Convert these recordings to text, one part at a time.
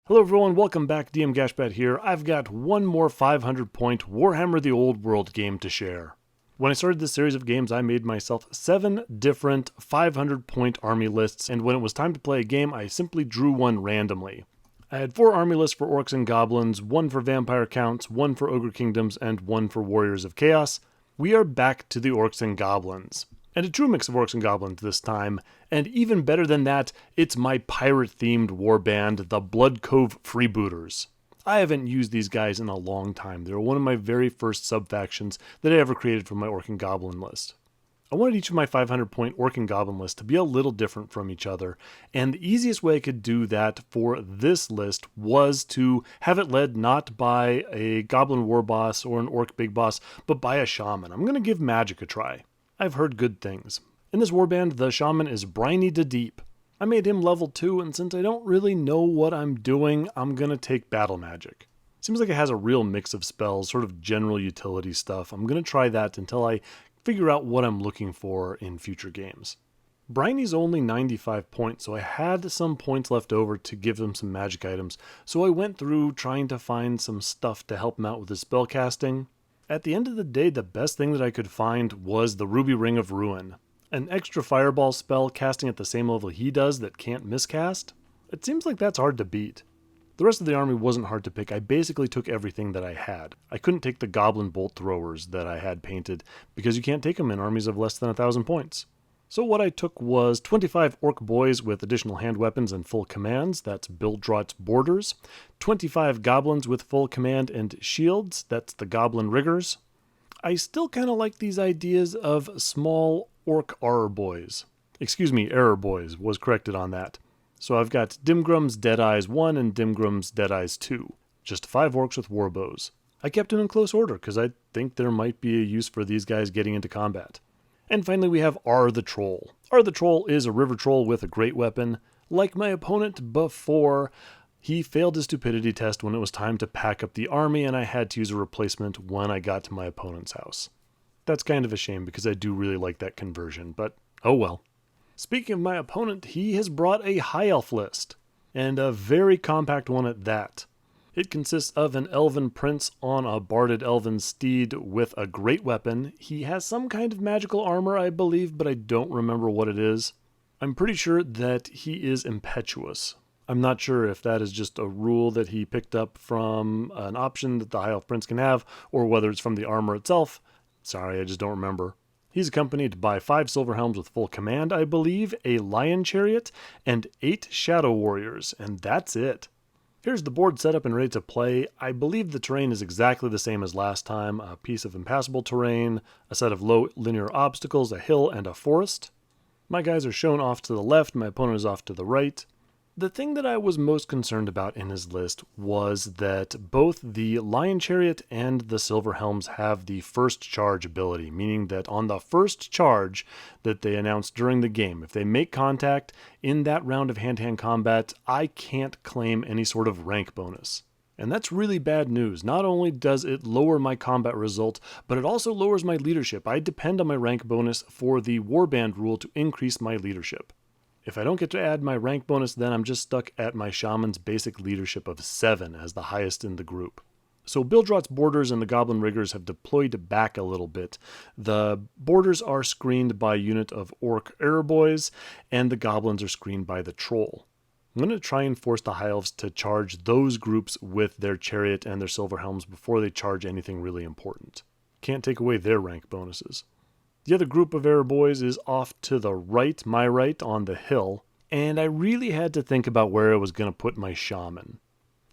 Hello everyone, welcome back. DM Gashbad here. I've got one more 500-point Warhammer the Old World game to share. When I started this series of games, I made myself 7 different 500-point army lists, and when it was time to play a game, I simply drew one randomly. I had 4 army lists for Orcs and Goblins, 1 for Vampire Counts, 1 for Ogre Kingdoms, and 1 for Warriors of Chaos. We are back to the Orcs and Goblins. And a true mix of Orcs and Goblins this time, and even better than that, it's my pirate-themed warband, the Blood Cove Freebooters. I haven't used these guys in a long time. They were one of my very first sub-factions that I ever created for my Orc and Goblin list. I wanted each of my 500-point Orc and Goblin lists to be a little different from each other, and the easiest way I could do that for this list was to have it led not by a Goblin War Boss or an Orc Big Boss, but by a Shaman. I'm going to give magic a try. I've heard good things. In this warband, the shaman is Briny da Deep. I made him level 2, and since I don't really know what I'm doing, I'm gonna take battle magic. Seems like it has a real mix of spells, sort of general utility stuff. I'm gonna try that until I figure out what I'm looking for in future games. Briny's only 95 points, so I had some points left over to give him some magic items, so I went through trying to find some stuff to help him out with his spell casting. At the end of the day, the best thing that I could find was the Ruby Ring of Ruin. An extra fireball spell casting at the same level he does that can't miscast? It seems like that's hard to beat. The rest of the army wasn't hard to pick. I basically took everything that I had. I couldn't take the Goblin Bolt Throwers that I had painted because you can't take them in armies of less than 1,000 points. So what I took was 25 Orc Boys with additional hand weapons and full commands, that's Warriors, 25 Goblins with full command and shields, that's the Goblin Riggers. I still kind of like these ideas of small Orc Error Boys. Error Boys, was corrected on that. So I've got Dimgrum's Deadeyes 1 and Dimgrum's Deadeyes 2, just 5 Orcs with warbows. I kept them in close order because I think there might be a use for these guys getting into combat. And finally we have R the Troll. R the Troll is a river troll with a great weapon. Like my opponent before, he failed his stupidity test when it was time to pack up the army and I had to use a replacement when I got to my opponent's house. That's kind of a shame because I do really like that conversion, but oh well. Speaking of my opponent, he has brought a High Elf list, and a very compact one at that. It consists of an elven prince on a barded elven steed with a great weapon. He has some kind of magical armor, I believe, but I don't remember what it is. I'm pretty sure that he is impetuous. I'm not sure if that is just a rule that he picked up from an option that the High Elf Prince can have, or whether it's from the armor itself. Sorry, I just don't remember. He's accompanied by 5 Silver Helms with full command, I believe, a Lion Chariot, and 8 Shadow Warriors, and that's it. Here's the board set up and ready to play. I believe the terrain is exactly the same as last time. A piece of impassable terrain, a set of low linear obstacles, a hill, and a forest. My guys are shown off to the left, my opponent is off to the right. The thing that I was most concerned about in his list was that both the Lion Chariot and the Silver Helms have the first charge ability, meaning that on the first charge that they announced during the game, if they make contact in that round of hand-to-hand combat, I can't claim any sort of rank bonus. And that's really bad news. Not only does it lower my combat result, but it also lowers my leadership. I depend on my rank bonus for the warband rule to increase my leadership. If I don't get to add my rank bonus, then I'm just stuck at my Shaman's basic leadership of 7 as the highest in the group. So Bildrot's Borders and the Goblin Riggers have deployed back a little bit. The Borders are screened by a unit of Orc Error Boys, and the Goblins are screened by the Troll. I'm going to try and force the High Elves to charge those groups with their Chariot and their Silver Helms before they charge anything really important. Can't take away their rank bonuses. The other group of Error Boys is off to the right, my right, on the hill, and I really had to think about where I was going to put my Shaman.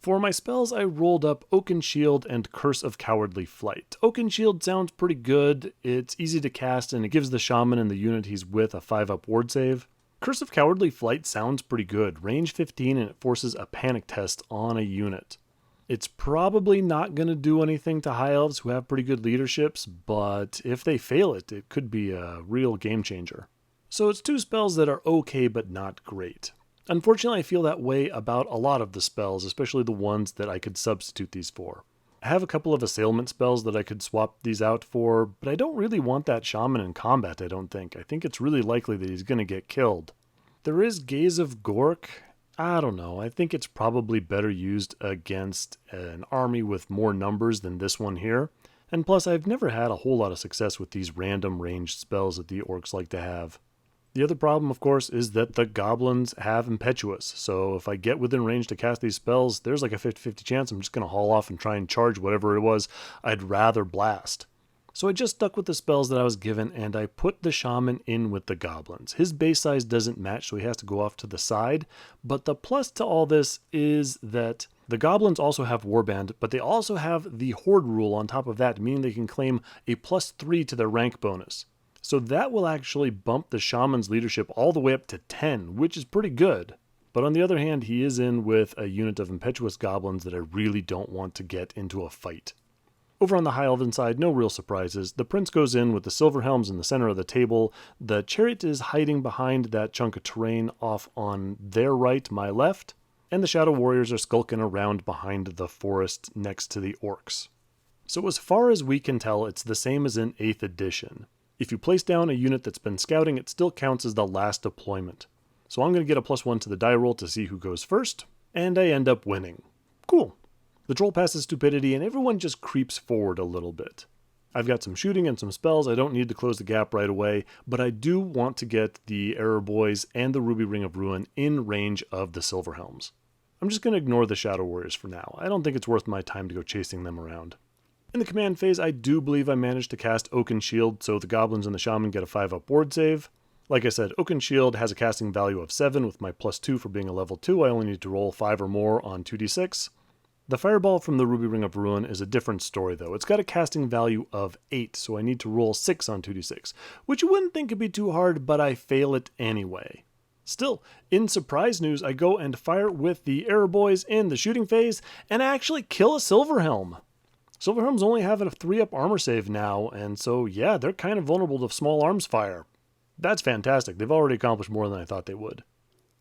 For my spells, I rolled up Oaken Shield and Curse of Cowardly Flight. Oaken Shield sounds pretty good, it's easy to cast, and it gives the Shaman and the unit he's with a 5-up ward save. Curse of Cowardly Flight sounds pretty good, range 15, and it forces a panic test on a unit. It's probably not going to do anything to High Elves who have pretty good leaderships, but if they fail it, it could be a real game changer. So it's 2 spells that are okay but not great. Unfortunately, I feel that way about a lot of the spells, especially the ones that I could substitute these for. I have a couple of assailment spells that I could swap these out for, but I don't really want that Shaman in combat, I don't think. I think it's really likely that he's going to get killed. There is Gaze of Gork, I don't know. I think it's probably better used against an army with more numbers than this one here. And plus, I've never had a whole lot of success with these random ranged spells that the orcs like to have. The other problem, of course, is that the goblins have impetuous, so if I get within range to cast these spells, there's like a 50-50 chance I'm just going to haul off and try and charge whatever it was I'd rather blast. So I just stuck with the spells that I was given, and I put the shaman in with the goblins. His base size doesn't match, so he has to go off to the side, but the plus to all this is that the goblins also have warband, but they also have the horde rule on top of that, meaning they can claim a +3 to their rank bonus. So that will actually bump the shaman's leadership all the way up to 10, which is pretty good. But on the other hand, he is in with a unit of impetuous goblins that I really don't want to get into a fight. Over on the High Elven side, no real surprises. The prince goes in with the Silver Helms in the center of the table. The chariot is hiding behind that chunk of terrain off on their right, my left. And the Shadow Warriors are skulking around behind the forest next to the orcs. So as far as we can tell, it's the same as in 8th edition. If you place down a unit that's been scouting, it still counts as the last deployment. So I'm going to get a +1 to the die roll to see who goes first, and I end up winning. Cool. The troll passes stupidity, and everyone just creeps forward a little bit. I've got some shooting and some spells. I don't need to close the gap right away, but I do want to get the Arrow Boys and the Ruby Ring of Ruin in range of the Silver Helms. I'm just going to ignore the Shadow Warriors for now. I don't think it's worth my time to go chasing them around. In the command phase, I do believe I managed to cast Oaken Shield, so the goblins and the shaman get a 5-up ward save. Like I said, Oaken Shield has a casting value of 7 with my +2 for being a level 2. I only need to roll 5 or more on 2d6. The Fireball from the Ruby Ring of Ruin is a different story though. It's got a casting value of 8, so I need to roll 6 on 2d6, which you wouldn't think would be too hard, but I fail it anyway. Still, in surprise news, I go and fire with the Arrow Boys in the shooting phase, and I actually kill a Silver Helm. Silver Helms only have a 3-up armor save now, and so yeah, they're kind of vulnerable to small arms fire. That's fantastic. They've already accomplished more than I thought they would.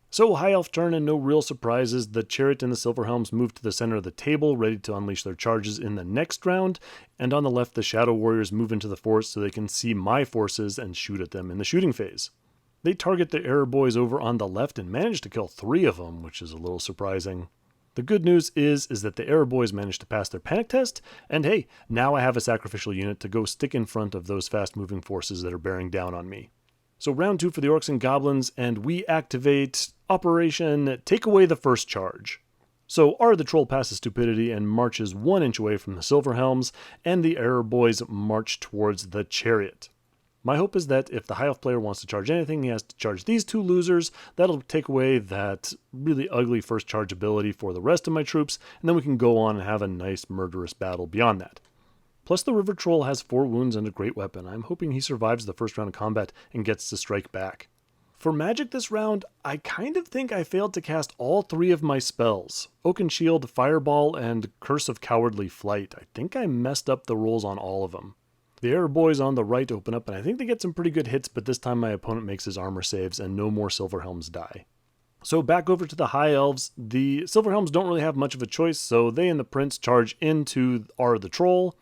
So High Elf turn and no real surprises. The Chariot and the Silver Helms move to the center of the table, ready to unleash their charges in the next round, and on the left the Shadow Warriors move into the forest so they can see my forces and shoot at them in the shooting phase. They target the Arrow Boys over on the left and manage to kill 3 of them, which is a little surprising. The good news is that the Arrow Boys managed to pass their panic test, and hey, now I have a sacrificial unit to go stick in front of those fast-moving forces that are bearing down on me. So round 2 for the Orcs and Goblins, and we activate Operation Take Away the First Charge. So R the Troll passes stupidity and marches 1 inch away from the Silver Helms, and the Arrow Boys march towards the Chariot. My hope is that if the High Elf player wants to charge anything, he has to charge these 2 losers. That'll take away that really ugly first charge ability for the rest of my troops, and then we can go on and have a nice murderous battle beyond that. Plus the River Troll has 4 wounds and a great weapon. I'm hoping he survives the first round of combat and gets to strike back. For magic this round, I kind of think I failed to cast all 3 of my spells. Oaken Shield, Fireball, and Curse of Cowardly Flight. I think I messed up the rolls on all of them. The Arrow Boys on the right open up, and I think they get some pretty good hits, but this time my opponent makes his armor saves and no more Silver Helms die. So back over to the High Elves. The Silver Helms don't really have much of a choice, so they and the Prince charge into R the Troll.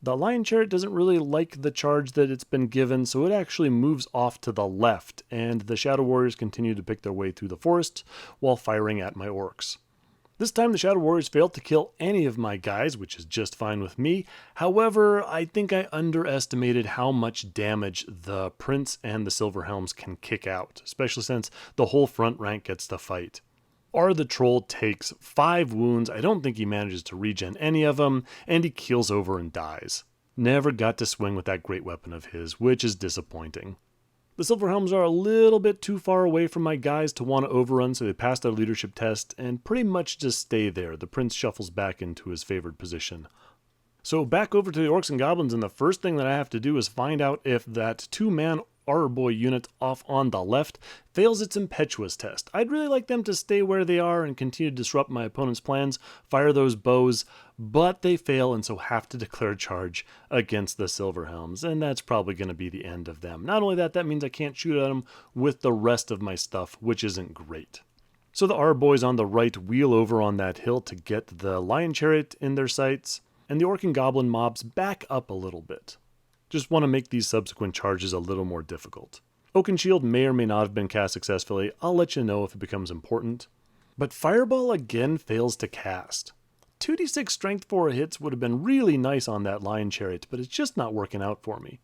The Lion Chariot doesn't really like the charge that it's been given, so it actually moves off to the left, and the Shadow Warriors continue to pick their way through the forest while firing at my orcs. This time the Shadow Warriors failed to kill any of my guys, which is just fine with me. However, I think I underestimated how much damage the Prince and the Silver Helms can kick out, especially since the whole front rank gets to fight. R the Troll takes 5 wounds. I don't think he manages to regen any of them, and he keels over and dies. Never got to swing with that great weapon of his, which is disappointing. The Silver Helms are a little bit too far away from my guys to want to overrun, so they pass their leadership test and pretty much just stay there. The Prince shuffles back into his favored position. So back over to the Orcs and Goblins, and the first thing that I have to do is find out if that 2-man Arrow Boy unit off on the left fails its impetuous test. I'd really like them to stay where they are and continue to disrupt my opponent's plans, fire those bows, but they fail and so have to declare charge against the Silver Helms, and that's probably going to be the end of them. Not only that means I can't shoot at them with the rest of my stuff, which isn't great. So the Arrow Boys on the right wheel over on that hill to get the Lion Chariot in their sights, and the Orc and Goblin mobs back up a little bit. Just want to make these subsequent charges a little more difficult. Oaken Shield may or may not have been cast successfully. I'll let you know if it becomes important. But Fireball again fails to cast. 2d6 strength 4 hits would have been really nice on that Lion Chariot, but it's just not working out for me.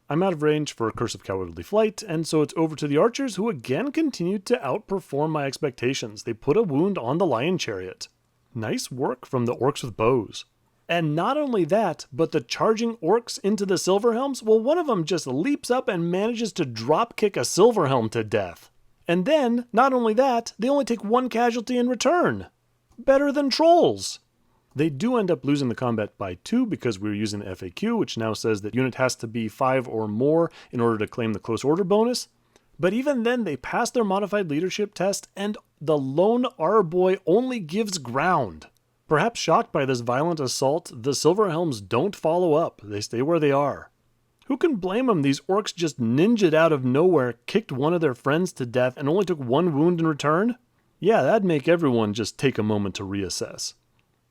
I'm out of range for Curse of Cowardly Flight, and so it's over to the archers, who again continued to outperform my expectations. They put a wound on the Lion Chariot. Nice work from the orcs with bows. And not only that, but the charging orcs into the Silver Helms, well, one of them just leaps up and manages to drop kick a Silver Helm to death. And then, not only that, they only take 1 casualty in return. Better than trolls. They do end up losing the combat by 2 because we were using the FAQ, which now says that unit has to be 5 or more in order to claim the close order bonus. But even then, they pass their modified leadership test, and the lone R-boy only gives ground. Perhaps shocked by this violent assault, the Silver Helms don't follow up. They stay where they are. Who can blame them? These orcs just ninja'd out of nowhere, kicked one of their friends to death, and only took 1 wound in return? Yeah, that'd make everyone just take a moment to reassess.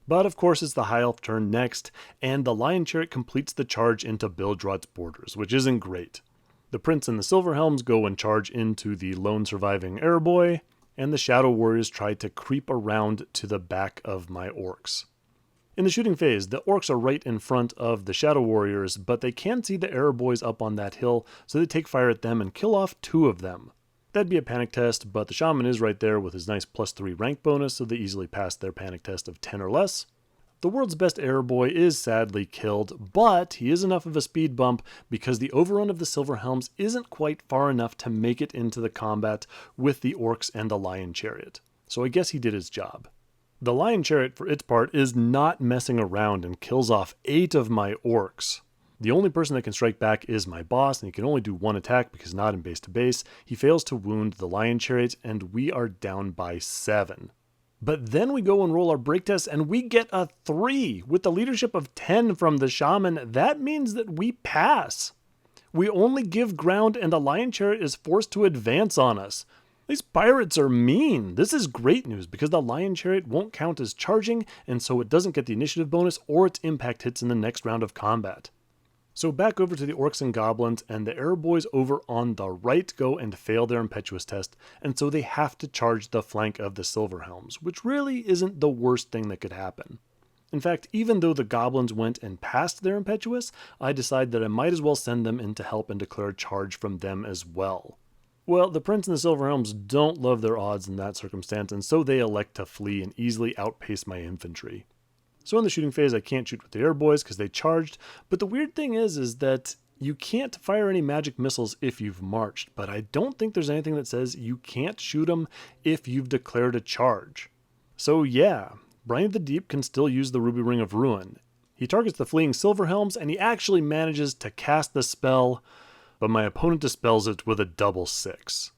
But of course it's the High Elf turn next, and the Lion Chariot completes the charge into Bildrod's borders, which isn't great. The Prince and the Silver Helms go and charge into the lone surviving Airboy, and the Shadow Warriors try to creep around to the back of my orcs. In the shooting phase, the orcs are right in front of the Shadow Warriors, but they can see the Airboys up on that hill, so they take fire at them and kill off 2 of them. That'd be a panic test, but the Shaman is right there with his nice +3 rank bonus, so they easily pass their panic test of 10 or less. The world's best Airboy is sadly killed, but he is enough of a speed bump because the overrun of the Silver Helms isn't quite far enough to make it into the combat with the orcs and the Lion Chariot. So I guess he did his job. The Lion Chariot, for its part, is not messing around and kills off 8 of my orcs. The only person that can strike back is my boss, and he can only do 1 attack because not in base to base. He fails to wound the Lion Chariot, and we are down by 7. But then we go and roll our break test, and we get a 3 with the leadership of 10 from the Shaman. That means that we pass. We only give ground, and the Lion Chariot is forced to advance on us. These pirates are mean. This is great news because the Lion Chariot won't count as charging, and so it doesn't get the initiative bonus or its impact hits in the next round of combat. So back over to the Orcs and Goblins, and the Airboys over on the right go and fail their impetuous test, and so they have to charge the flank of the Silver Helms, which really isn't the worst thing that could happen. In fact, even though the Goblins went and passed their impetuous, I decided that I might as well send them in to help and declare a charge from them as well. Well, the Prince and the Silver Helms don't love their odds in that circumstance, and so they elect to flee and easily outpace my infantry. So in the shooting phase, I can't shoot with the Airboys because they charged, but the weird thing is that you can't fire any magic missiles if you've marched, but I don't think there's anything that says you can't shoot them if you've declared a charge. So yeah, Briny da Deep can still use the Ruby Ring of Ruin. He targets the fleeing Silver Helms, and he actually manages to cast the spell, but my opponent dispels it with a double 6.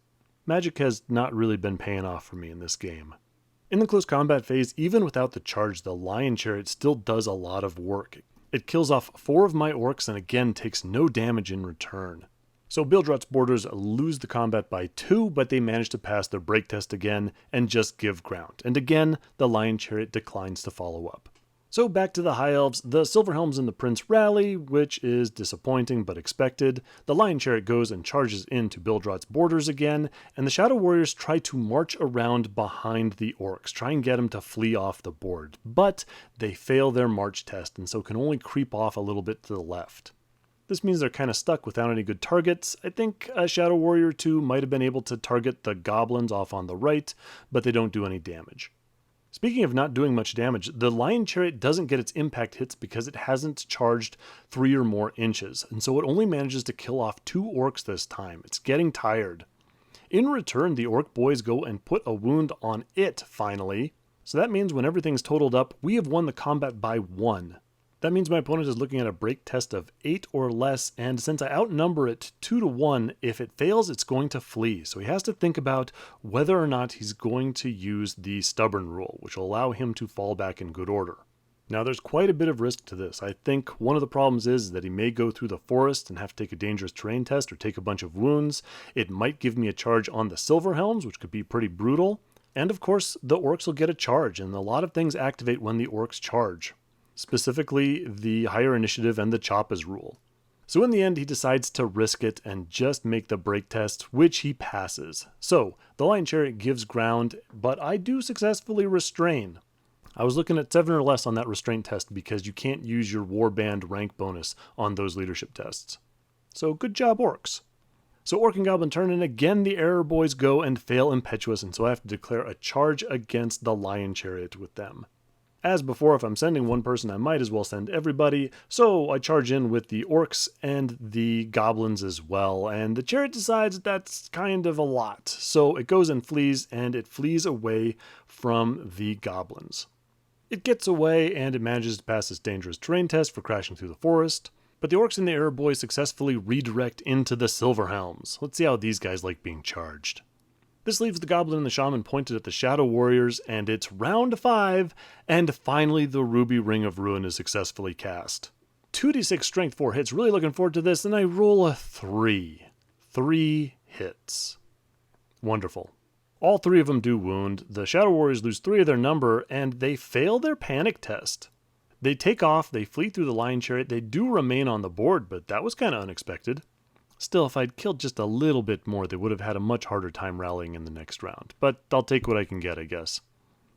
Magic has not really been paying off for me in this game. In the close combat phase, even without the charge, the Lion Chariot still does a lot of work. It kills off 4 of my orcs and again takes no damage in return. So Bildrod's borders lose the combat by 2, but they manage to pass their break test again and just give ground. And again, the Lion Chariot declines to follow up. So back to the High Elves, the Silver Helms and the Prince rally, which is disappointing but expected. The Lion Chariot goes and charges into Bildrod's borders again, and the Shadow Warriors try to march around behind the Orcs, try and get them to flee off the board. But they fail their march test, and so can only creep off a little bit to the left. This means they're kind of stuck without any good targets. I think a Shadow Warrior or 2 might have been able to target the Goblins off on the right, but they don't do any damage. Speaking of not doing much damage, the Lion Chariot doesn't get its impact hits because it hasn't charged 3 or more inches, and so it only manages to kill off 2 orcs this time. It's getting tired. In return, the Orc boys go and put a wound on it, finally. So that means when everything's totaled up, we have won the combat by 1. That means my opponent is looking at a break test of 8 or less, and since I outnumber it 2 to 1, if it fails, it's going to flee. So he has to think about whether or not he's going to use the stubborn rule, which will allow him to fall back in good order. Now there's quite a bit of risk to this. I think one of the problems is that he may go through the forest and have to take a dangerous terrain test or take a bunch of wounds. It might give me a charge on the Silver Helms, which could be pretty brutal. And of course, the Orcs will get a charge, and a lot of things activate when the Orcs charge. Specifically, the higher initiative and the chop as rule. So in the end, he decides to risk it and just make the break test, which he passes. So the Lion Chariot gives ground, but I do successfully restrain. I was looking at 7 or less on that restraint test because you can't use your warband rank bonus on those leadership tests. So good job, Orcs. So Orc and Goblin turn, and again the error boys go and fail impetuous, and so I have to declare a charge against the Lion Chariot with them. As before, if I'm sending one person, I might as well send everybody, so I charge in with the Orcs and the Goblins as well, and the Chariot decides that's kind of a lot, so it goes and it flees away from the Goblins. It gets away, and it manages to pass this dangerous terrain test for crashing through the forest. But the Orcs and the Error Boys successfully redirect into the Silver Helms. Let's see how these guys like being charged. This leaves the Goblin and the Shaman pointed at the Shadow Warriors, and it's round 5, and finally the Ruby Ring of Ruin is successfully cast. 2d6 strength 4 hits, really looking forward to this, and I roll a 3. 3 hits. Wonderful. All 3 of them do wound, the Shadow Warriors lose 3 of their number, and they fail their panic test. They take off, they flee through the Lion Chariot, they do remain on the board, but that was kind of unexpected. Still, if I'd killed just a little bit more, they would have had a much harder time rallying in the next round. But I'll take what I can get, I guess.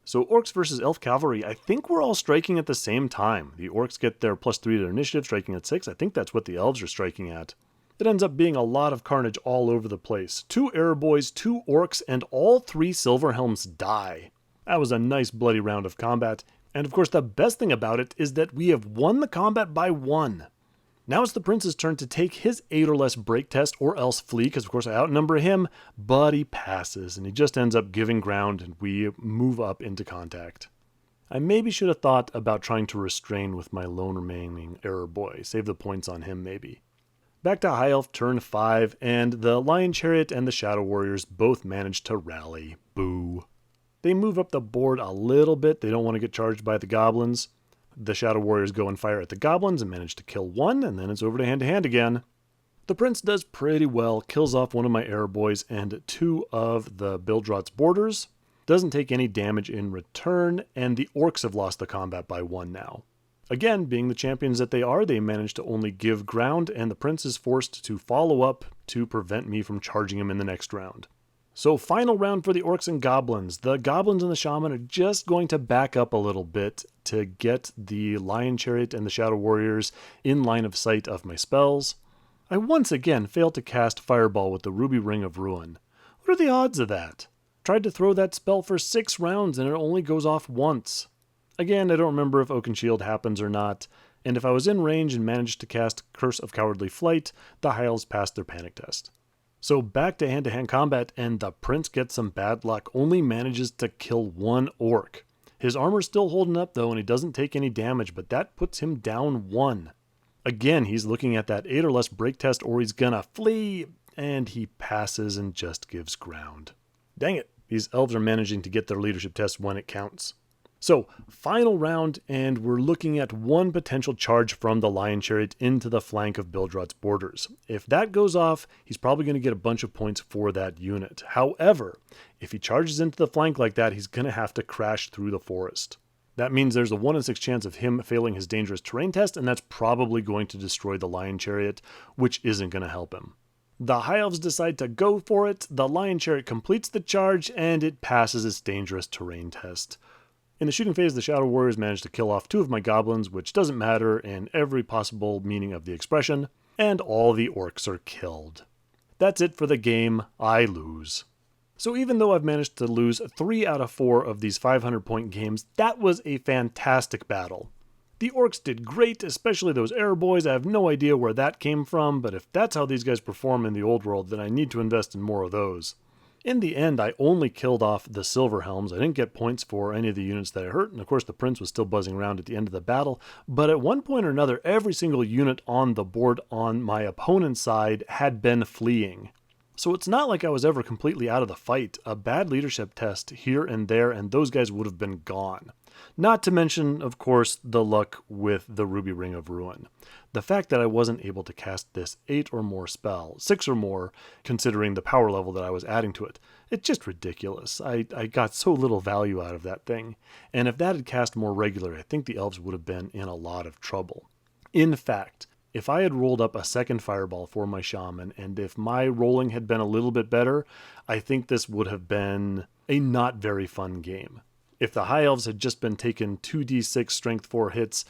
So Orcs versus Elf Cavalry, I think we're all striking at the same time. The Orcs get their +3 to their initiative, striking at 6. I think that's what the Elves are striking at. It ends up being a lot of carnage all over the place. 2 Error Boys, 2 Orcs, and all 3 Silver Helms die. That was a nice bloody round of combat. And of course, the best thing about it is that we have won the combat by 1. Now it's the Prince's turn to take his 8 or less break test or else flee, because of course I outnumber him, but he passes, and he just ends up giving ground, and we move up into contact. I maybe should have thought about trying to restrain with my lone remaining Error Boy, save the points on him maybe. Back to High Elf turn 5, and the Lion Chariot and the Shadow Warriors both manage to rally. Boo. They move up the board a little bit. They don't want to get charged by the Goblins. The Shadow Warriors go and fire at the Goblins and manage to kill 1, and then it's over to hand again. The Prince does pretty well, kills off one of my Error Boys and 2 of the Bildrod's Boarders. Doesn't take any damage in return, and the Orcs have lost the combat by 1 now. Again, being the champions that they are, they manage to only give ground, and the Prince is forced to follow up to prevent me from charging him in the next round. So final round for the Orcs and Goblins. The Goblins and the Shaman are just going to back up a little bit to get the Lion Chariot and the Shadow Warriors in line of sight of my spells. I once again failed to cast Fireball with the Ruby Ring of Ruin. What are the odds of that? Tried to throw that spell for 6 rounds and it only goes off once. Again, I don't remember if Oaken Shield happens or not, and if I was in range and managed to cast Curse of Cowardly Flight, the High Elves passed their panic test. So back to hand-to-hand combat, and the Prince gets some bad luck, only manages to kill 1 Orc. His armor's still holding up though, and he doesn't take any damage, but that puts him down 1. Again, he's looking at that 8 or less break test, or he's gonna flee, and he passes and just gives ground. Dang it, these elves are managing to get their leadership test when it counts. So, final round, and we're looking at 1 potential charge from the Lion Chariot into the flank of Bildrod's Boarders. If that goes off, he's probably going to get a bunch of points for that unit. However, if he charges into the flank like that, he's going to have to crash through the forest. That means there's a 1 in 6 chance of him failing his dangerous terrain test, and that's probably going to destroy the Lion Chariot, which isn't going to help him. The High Elves decide to go for it, the Lion Chariot completes the charge, and it passes its dangerous terrain test. In the shooting phase, the Shadow Warriors manage to kill off 2 of my Goblins, which doesn't matter in every possible meaning of the expression, and all the Orcs are killed. That's it for the game. I lose. So even though I've managed to lose 3 out of 4 of these 500-point games, that was a fantastic battle. The Orcs did great, especially those Error Boys. I have no idea where that came from, but if that's how these guys perform in the old world, then I need to invest in more of those. In the end, I only killed off the Silver Helms. I didn't get points for any of the units that I hurt, and of course the Prince was still buzzing around at the end of the battle, but at one point or another, every single unit on the board on my opponent's side had been fleeing. So it's not like I was ever completely out of the fight. A bad leadership test here and there, and those guys would have been gone. Not to mention, of course, the luck with the Ruby Ring of Ruin. The fact that I wasn't able to cast this 8 or more spell, 6 or more, considering the power level that I was adding to it. It's just ridiculous. I got so little value out of that thing. And if that had cast more regularly, I think the elves would have been in a lot of trouble. In fact, If I had rolled up a second fireball for my shaman, and if my rolling had been a little bit better, I think this would have been a not very fun game. If the High Elves had just been taking 2d6 strength 4 hits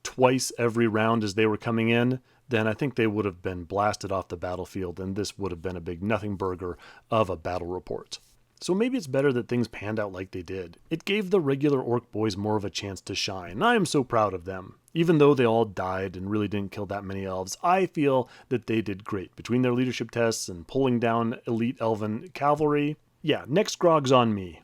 twice every round as they were coming in, then I think they would have been blasted off the battlefield, and this would have been a big nothing burger of a battle report. So maybe it's better that things panned out like they did. It gave the regular orc boys more of a chance to shine. I am so proud of them. Even though they all died and really didn't kill that many elves, I feel that they did great. Between their leadership tests and pulling down elite elven cavalry, yeah, next grog's on me.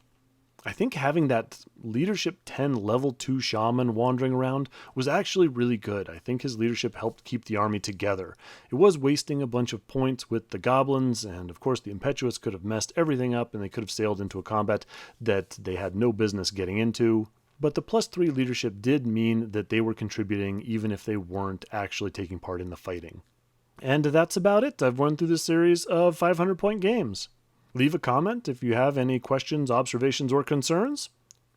I think having that leadership 10 level 2 shaman wandering around was actually really good. I think his leadership helped keep the army together. It was wasting a bunch of points with the goblins, and of course the impetuous could have messed everything up and they could have sailed into a combat that they had no business getting into. But the +3 leadership did mean that they were contributing even if they weren't actually taking part in the fighting. And that's about it. I've run through this series of 500-point games. Leave a comment if you have any questions, observations, or concerns.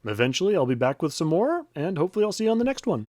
Eventually, I'll be back with some more, and hopefully I'll see you on the next one.